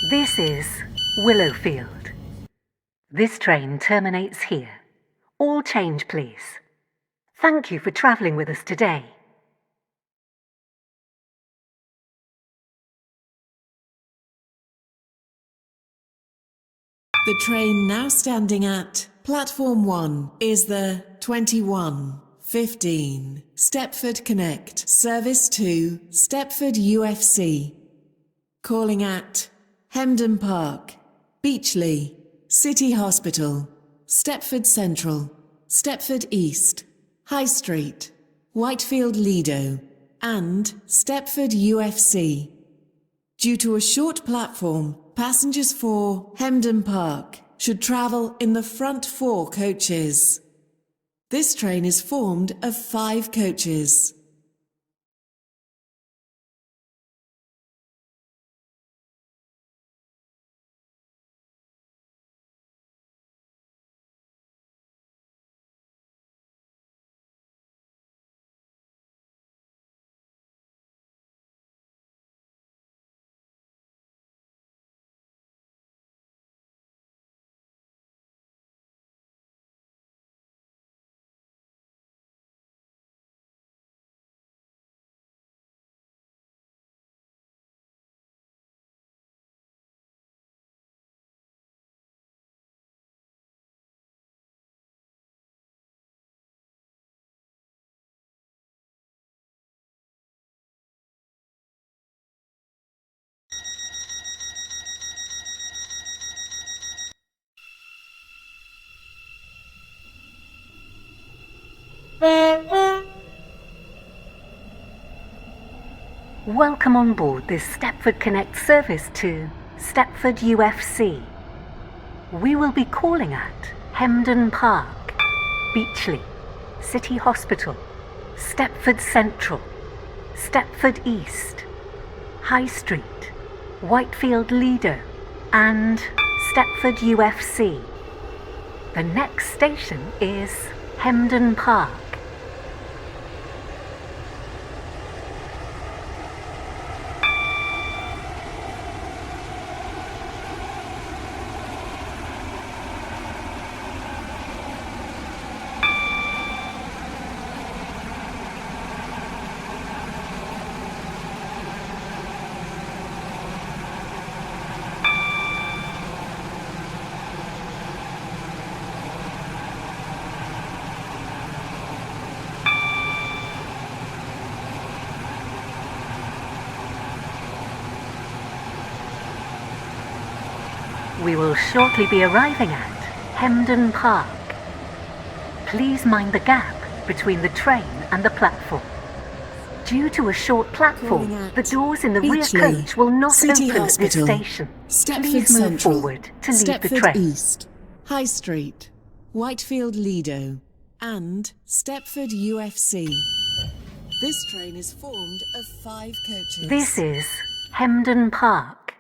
This is Willowfield. This train terminates here. All change, please. Thank you for travelling with us today. The train now standing at Platform 1 is the 21:15 Stepford Connect service to Stepford UFC. Calling at Hemden Park, Beechley, City Hospital, Stepford Central, Stepford East, High Street, Whitefield Lido, and Stepford UFC. Due to a short platform, passengers for Hemden Park should travel in the front 4 coaches. This train is formed of 5 coaches. Welcome on board this Stepford Connect service to Stepford UFC. We will be calling at Hemden Park, Beechley, City Hospital, Stepford Central, Stepford East, High Street, Whitefield Lido, and Stepford UFC. The next station is Hemden Park. We will shortly be arriving at Hemden Park. Please mind the gap between the train and the platform. Due to a short platform, the doors in the rear coach will not City open Hospital, at this station. Stepford Please move Central, forward to leave the Stepford train. East, High Street, Whitefield Lido, and Stepford UFC. This train is formed of 5 coaches. This is Hemden Park.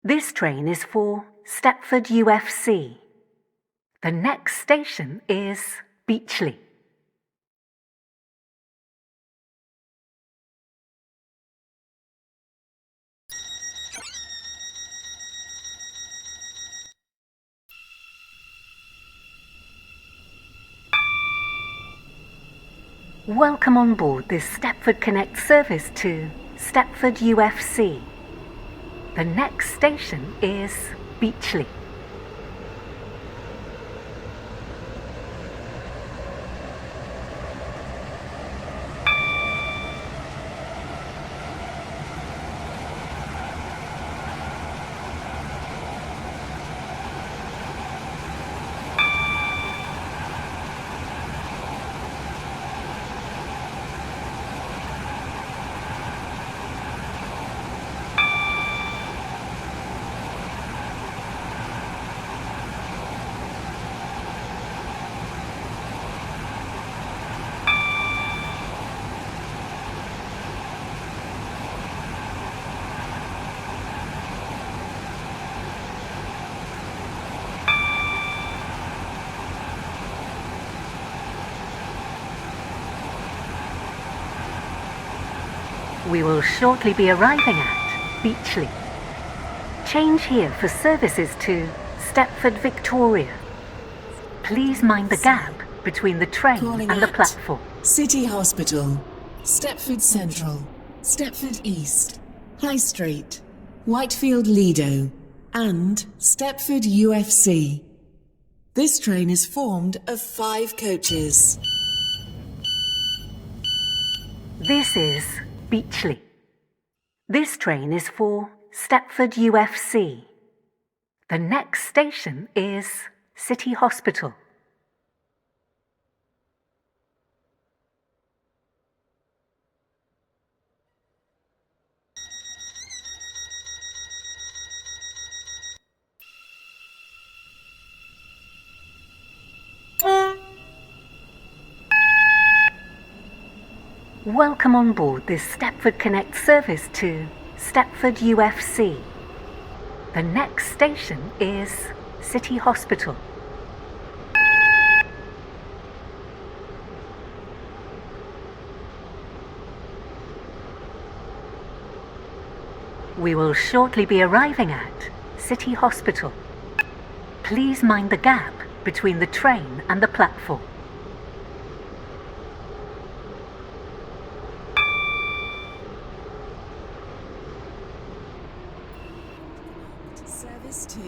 This train is for Stepford UFC. The next station is Beechley. Welcome on board this Stepford Connect service to Stepford UFC. The next station is Beechley. We will shortly be arriving at Beechley. Change here for services to Stepford Victoria. Please mind the gap between the train Calling and the at platform. City Hospital, Stepford Central, Stepford East, High Street, Whitefield Lido, and Stepford UFC. This train is formed of 5 coaches. This is Beachley. This train is for Stepford UFC. The next station is City Hospital. Welcome on board this Stepford Connect service to Stepford UFC. The next station is City Hospital. We will shortly be arriving at City Hospital. Please mind the gap between the train and the platform. Service to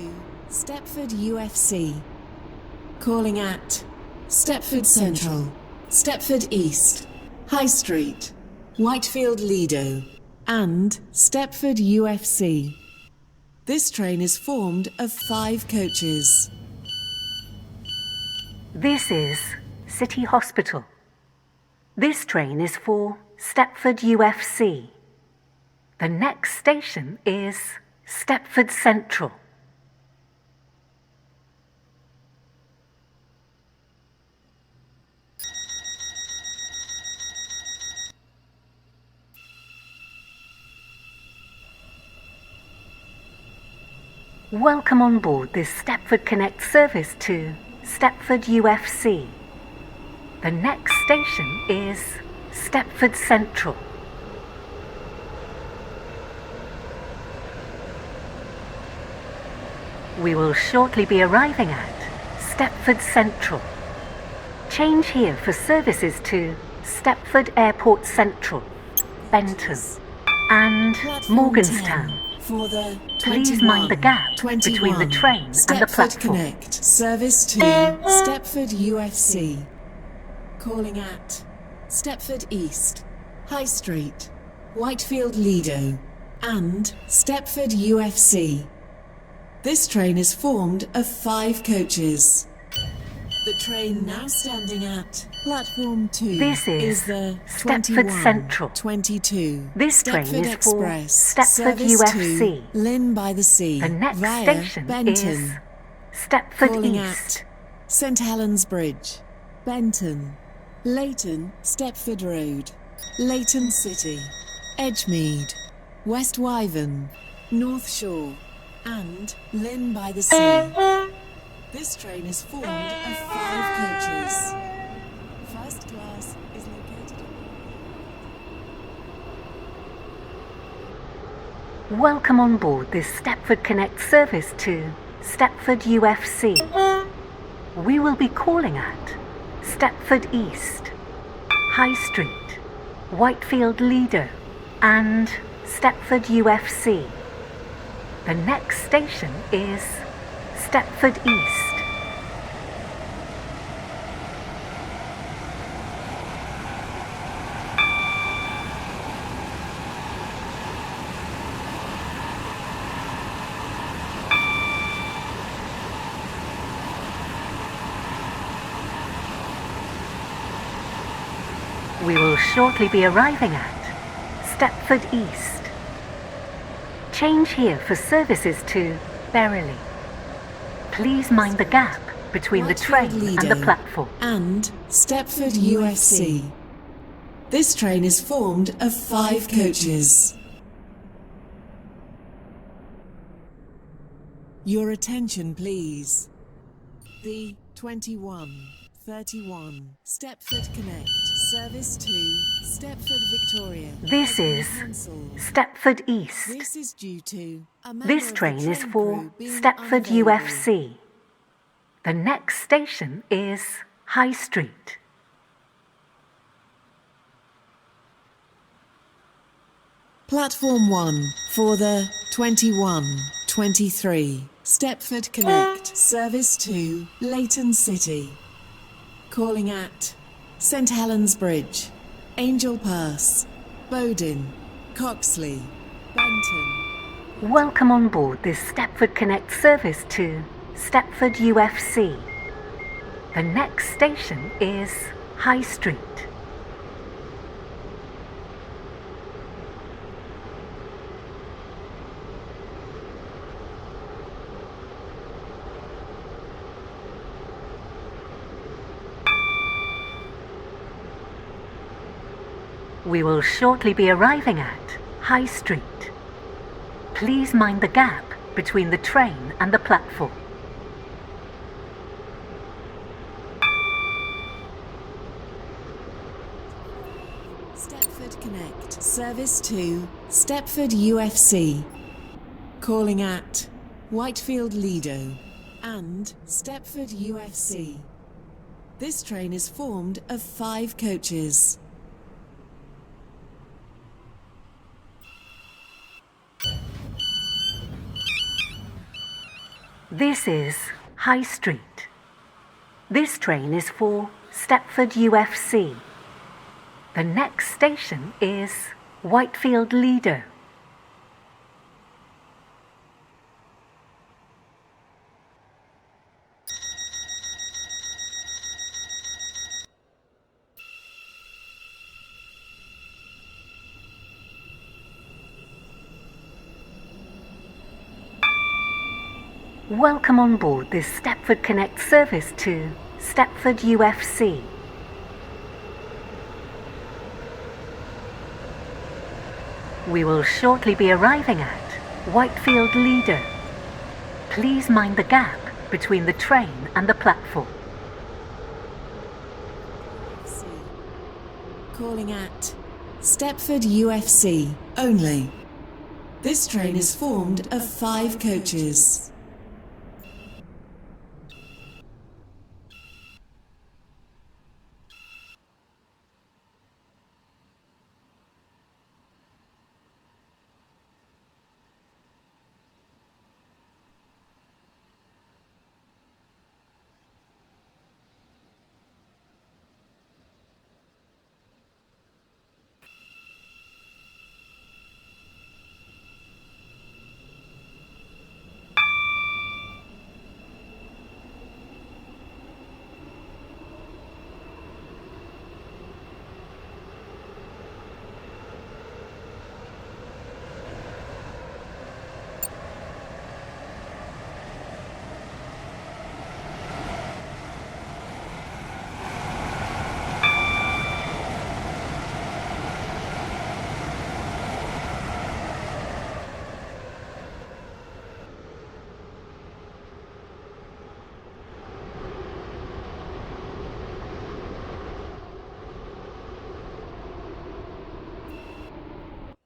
Stepford UFC. Calling at Stepford Central, Stepford East, High Street, Whitefield Lido, and Stepford UFC. This train is formed of 5 coaches. This is City Hospital. This train is for Stepford UFC. The next station is Stepford Central. Welcome on board this Stepford Connect service to Stepford UFC. The next station is Stepford Central. We will shortly be arriving at Stepford Central. Change here for services to Stepford Airport Central, Benton, and Morganstown. For the Please mind the gap between the train and the Stepford platform. Connect service to Stepford UFC. Calling at Stepford East, High Street, Whitefield Lido, and Stepford UFC. This train is formed of 5 coaches. The train now standing at platform 2 This is the Stepford Central. 22. This train Stepford is for Express, Stepford service UFC. to Lynn by the Sea. The next via station Benton. is Stepford Calling East. at St Helens Bridge, Benton, Leighton, Stepford Road, Leighton City, Edgemead, West Wyvern, North Shore, and Lynn by the Sea. This train is formed of 5 coaches. First class is located. Welcome on board this Stepford Connect service to Stepford UFC. We will be calling at Stepford East, High Street, Whitefield Lido, and Stepford UFC. The next station is Stepford East. We will shortly be arriving at Stepford East. Change here for services to Berrily. Please mind the gap between the train and the platform. And Stepford UFC. This train is formed of 5 coaches. Your attention, please. The 2131 Stepford Connect Service to Stepford, Victoria. This has been is cancelled. Stepford East. This is due to a member This of the train is train for crew being Stepford unavailable. UFC. The next station is High Street. Platform 1 for the 21-23 Stepford Connect service to Leighton City. Calling at St Helens Bridge, Angel Pass, Bowden, Coxley, Benton. Welcome on board this Stepford Connect service to Stepford UFC. The next station is High Street. We will shortly be arriving at High Street. Please mind the gap between the train and the platform. Stepford Connect service to Stepford UFC. Calling at Whitefield Lido and Stepford UFC. This train is formed of 5 coaches. This is High Street. This train is for Stepford UFC. The next station is Whitefield Lido. Welcome on board this Stepford Connect service to Stepford UFC. We will shortly be arriving at Whitefield Lido. Please mind the gap between the train and the platform. Calling at Stepford UFC only. This train is formed of 5 coaches.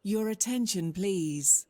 Your attention, please.